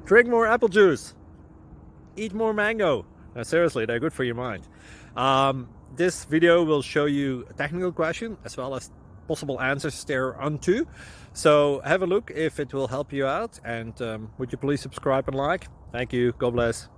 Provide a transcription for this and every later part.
Drink more apple juice. Eat more mango. Seriously, they're good for your mind. This video will show you a technical question as well as possible answers thereunto. So have a look if it will help you out, and would you please subscribe and like? Thank you. God bless.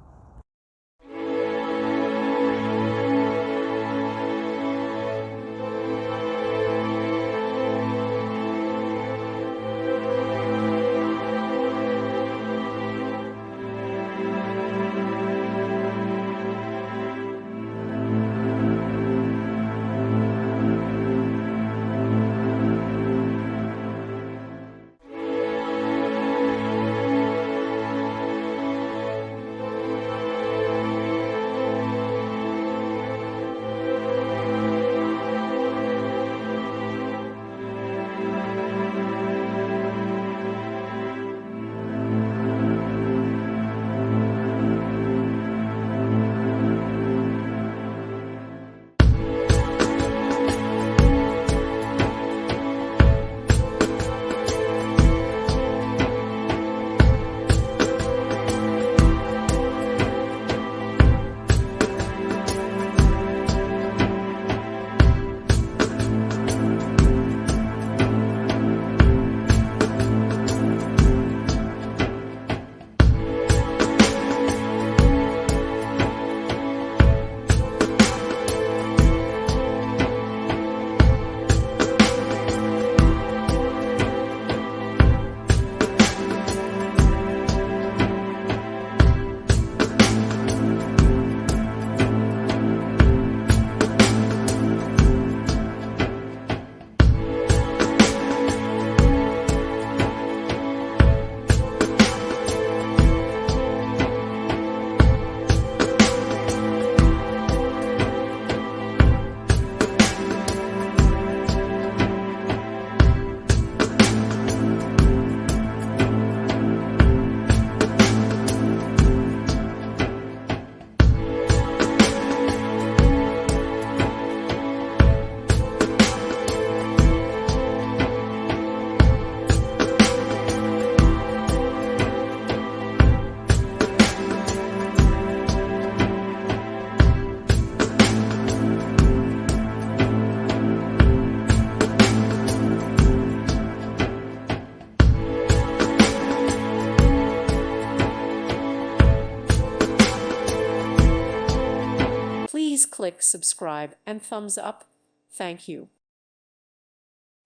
Please click subscribe and thumbs up. Thank you.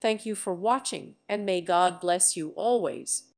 Thank you for watching, and may God bless you always.